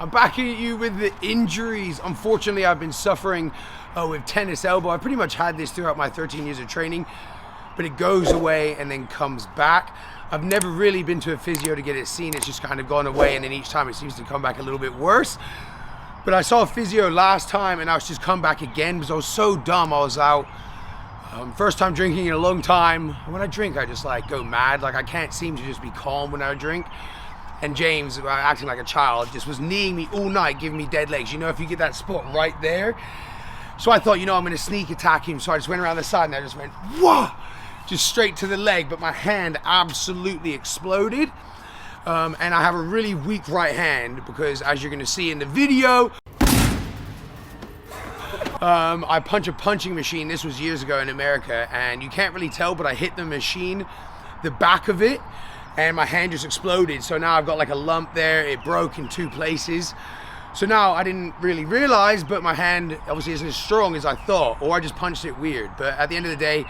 I'm back at you with the injuries. Unfortunately, I've been suffering with tennis elbow. I pretty much had this throughout my 13 years of training, but it goes away and then comes back. I've never really been to a physio to get it seen. It's just kind of gone away, and then each time it seems to come back a little bit worse. But I saw a physio last time, and I was just come back again because I was so dumb. I was out. First time drinking in a long time. When I drink, I just like go mad. Like I can't seem to just be calm when I drink. And James, acting like a child, just was kneeing me all night, giving me dead legs. You know, if you get that spot right there. So I thought, you know, I'm going to sneak attack him. So I just went around the side and I just went, whoa, just straight to the leg. But my hand absolutely exploded. And I have a really weak right hand because, as you're going to see in the video, I punch a punching machine. This was years ago in America, and you can't really tell, but I hit the machine, the back of it, and my hand just exploded. So now I've got like a lump there. It broke in 2 places. So now I didn't really realize, but my hand obviously isn't as strong as I thought, or I just punched it weird. But at the end of the day,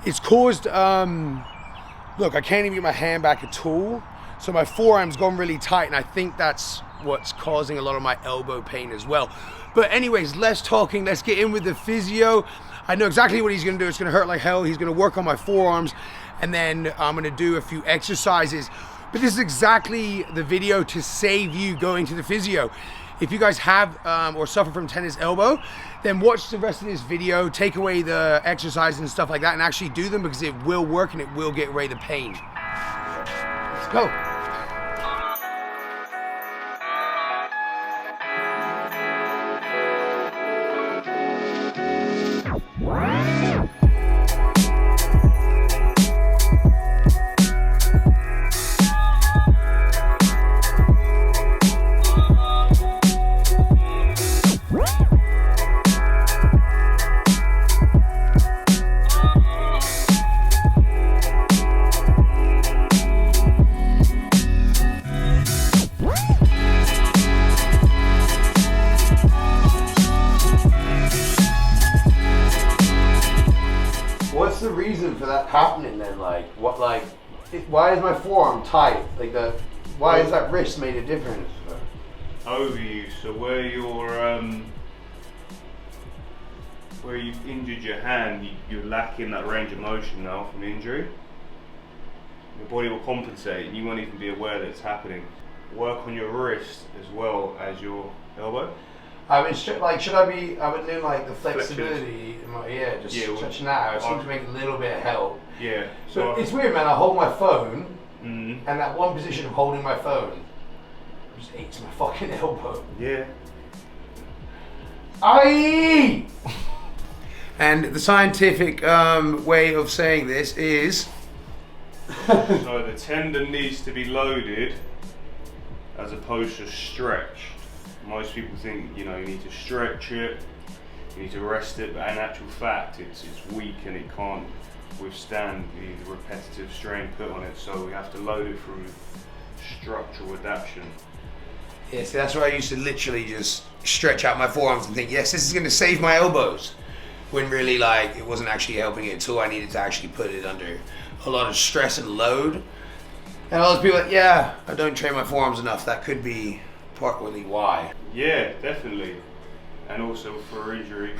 it's caused, look, I can't even get my hand back at all. So my forearm's gone really tight, and I think that's what's causing a lot of my elbow pain as well. But anyways, less talking, let's get in with the physio. I know exactly what he's gonna do. It's gonna hurt like hell. He's gonna work on my forearms, and then I'm gonna do a few exercises. But this is exactly the video to save you going to the physio. If you guys have or suffer from tennis elbow, then watch the rest of this video, take away the exercises and stuff like that, and actually do them because it will work and it will get away the pain. Let's go. What's the reason for that happening then? Like, what, like, why is my forearm tight? Like, why is that wrist made a difference? Overuse, so where you've injured your hand, you're lacking that range of motion now from the injury. Your body will compensate and you won't even be aware that it's happening. Work on your wrist as well as your elbow. I mean, like, should I be, I've been doing like the flexibility, just stretching that out. It seems to make a little bit of help. Yeah. So it's weird, man. I hold my phone, and that one position of holding my phone just aches my fucking elbow. Yeah. Aye! And the scientific way of saying this is... So the tendon needs to be loaded as opposed to stretched. Most people think, you know, you need to stretch it, you need to rest it, but in actual fact, it's weak and it can't withstand the repetitive strain put on it. So we have to load it through structural adaptation. Yeah, see, that's where I used to literally just stretch out my forearms and think, yes, this is going to save my elbows. When really, like, it wasn't actually helping it at all. I needed to actually put it under a lot of stress and load. And all those people like, yeah, I don't train my forearms enough. That could be partly why. Yeah, definitely. And also for injury.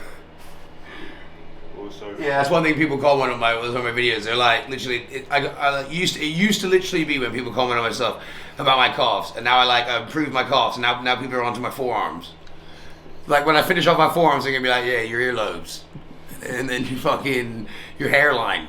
Also. Yeah, that's one thing people comment on my videos. They're like, literally, it used to literally be when people comment on my stuff about my calves, and now I improved my calves, and now people are onto my forearms. Like when I finish off my forearms, they're gonna be like, yeah, your earlobes, and then your hairline.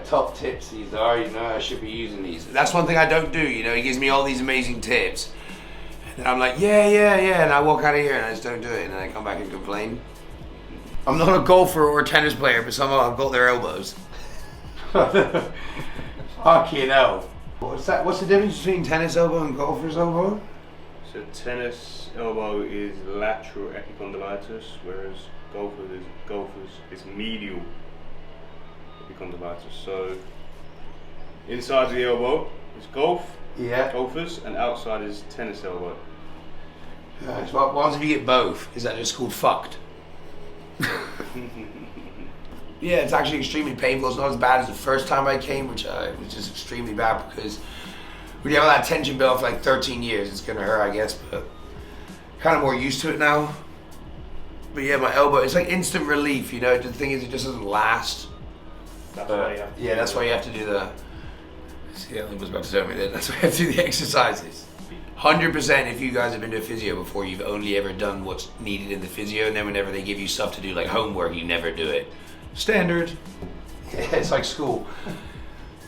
Top tips these are, you know, I should be using these. That's one thing I don't do, you know, he gives me all these amazing tips. And I'm like, yeah, and I walk out of here and I just don't do it, and then I come back and complain. I'm not a golfer or a tennis player, but somehow I've got their elbows. Fucking hell. What's the difference between tennis elbow and golfer's elbow? So tennis elbow is lateral epicondylitis, whereas golfers, it's medial epicondylomata. So inside the elbow is golfers, and outside is tennis elbow. So what happens if you get both? Is that just called fucked? Yeah, it's actually extremely painful. It's not as bad as the first time I came, which was just extremely bad because when you have that tension built for like 13 years, it's gonna hurt, I guess, but kind of more used to it now. But yeah, my elbow, it's like instant relief, you know. The thing is, it just doesn't last. That's why you have to that's why you have to do the. See, I was about to tell me that. That's why you have to do the exercises. 100% if you guys have been to a physio before, you've only ever done what's needed in the physio, and then whenever they give you stuff to do, like homework, you never do it. Standard. Yeah, it's like school.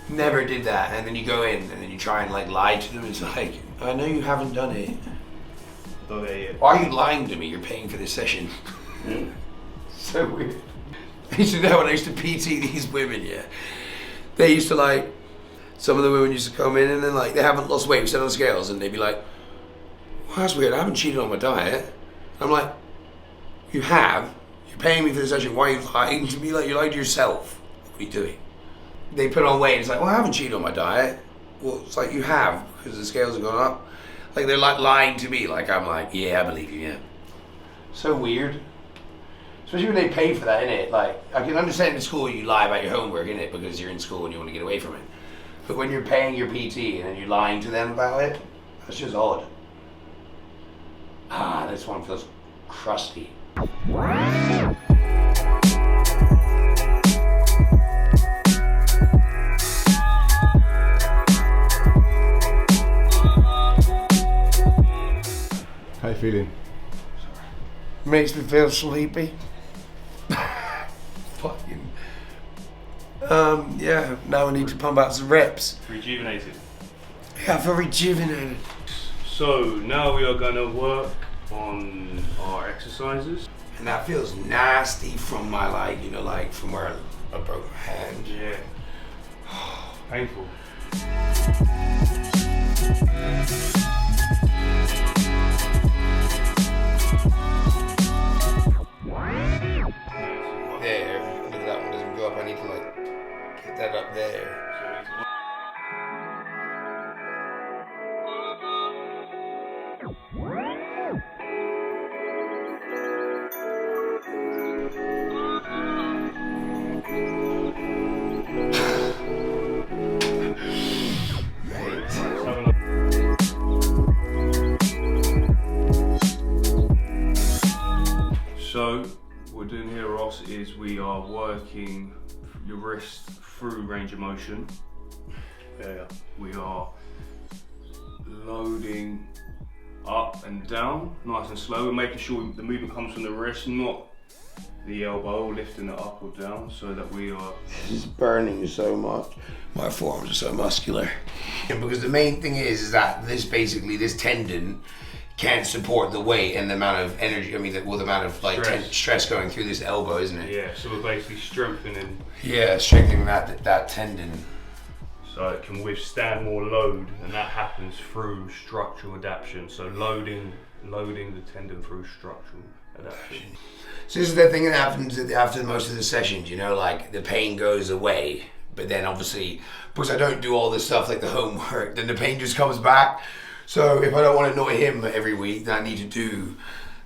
Never did that, and then you go in, and then you try and like lie to them. It's like, I know you haven't done it. Why are you lying to me? You're paying for this session. So weird. I used to know when I used to PT these women, yeah. They used to like, some of the women used to come in and then like, they haven't lost weight, we sit on the scales, and they'd be like, well, that's weird, I haven't cheated on my diet. I'm like, you have? You're paying me for the session, why are you lying to me? Like, you're lying to yourself. What are you doing? They put on weight, it's like, well, I haven't cheated on my diet. Well, it's like, you have, because the scales have gone up. Like, they're like lying to me, like, I'm like, yeah, I believe you, yeah. So weird. Especially when they pay for that, innit? Like, I can understand in school you lie about your homework, innit? Because you're in school and you want to get away from it. But when you're paying your PT and then you're lying to them about it, that's just odd. Ah, this one feels crusty. How you feeling? Makes me feel sleepy. Fucking. Yeah, now I need to pump out some reps. Rejuvenated. Yeah, I feel rejuvenated. So now we are gonna work on our exercises. And that feels nasty from my, like, you know, like from where I broke my hand. Yeah. Painful. There, look at that one doesn't go up. I need to like get that up there. So, what we're doing here, Ross, is we are working your wrist through range of motion. We are loading up and down, nice and slow. We're making sure the movement comes from the wrist, not the elbow, lifting it up or down, so that we are... This is burning so much. My forearms are so muscular. And because the main thing is that this tendon can't support the weight and the amount of energy, I mean, the amount of like stress going through this elbow, isn't it? Yeah, so we're basically strengthening. Yeah, strengthening that tendon. So it can withstand more load, and that happens through structural adaptation. So loading the tendon through structural adaptation. So this is the thing that happens after most of the sessions, you know, like the pain goes away, but then obviously, because I don't do all this stuff like the homework, then the pain just comes back. So if I don't want to annoy him every week, then I need to do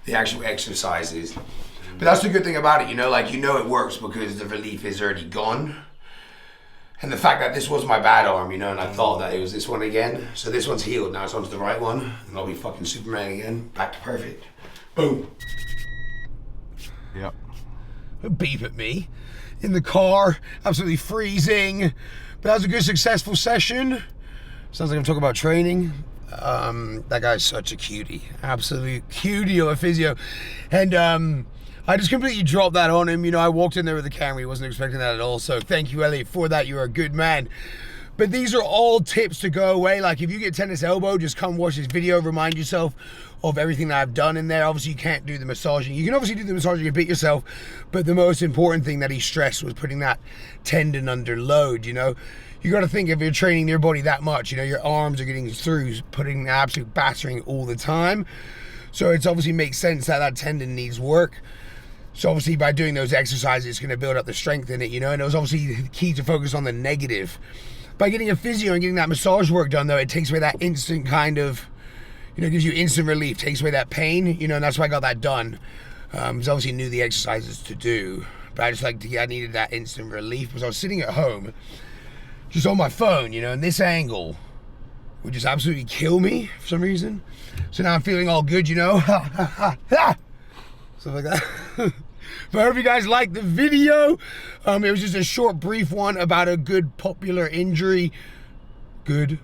the actual exercises. But that's the good thing about it, you know, like, you know it works because the relief is already gone. And the fact that this was my bad arm, you know, and I thought that it was this one again. So this one's healed, now it's onto the right one, and I'll be fucking Superman again, back to perfect. Boom. Yep. Beep at me in the car, absolutely freezing. But that was a good, successful session. Sounds like I'm talking about training. That guy's such a cutie, absolute cutie of a physio. And I just completely dropped that on him. You know, I walked in there with the camera, he wasn't expecting that at all. So thank you, Elliot, for that. You're a good man. But these are all tips to go away. Like, if you get tennis elbow, just come watch this video, remind yourself of everything that I've done in there. Obviously, you can't do the massaging. You can obviously do the massaging and beat yourself, but the most important thing that he stressed was putting that tendon under load, you know. You got to think, if you're training your body that much, you know, your arms are getting through, putting absolute battering all the time. So it's obviously makes sense that that tendon needs work. So obviously by doing those exercises, it's going to build up the strength in it, you know, and it was obviously the key to focus on the negative. By getting a physio and getting that massage work done, though, it takes away that instant kind of, you know, gives you instant relief, takes away that pain, you know, and that's why I got that done. Because I obviously knew the exercises to do, but I just I needed that instant relief because I was sitting at home, just on my phone, you know, and this angle would just absolutely kill me for some reason. So now I'm feeling all good, you know, stuff like that. But I hope you guys liked the video. It was just a short, brief one about a bad popular injury that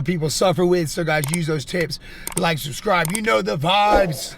people suffer with. So guys, use those tips. Like, subscribe, you know the vibes.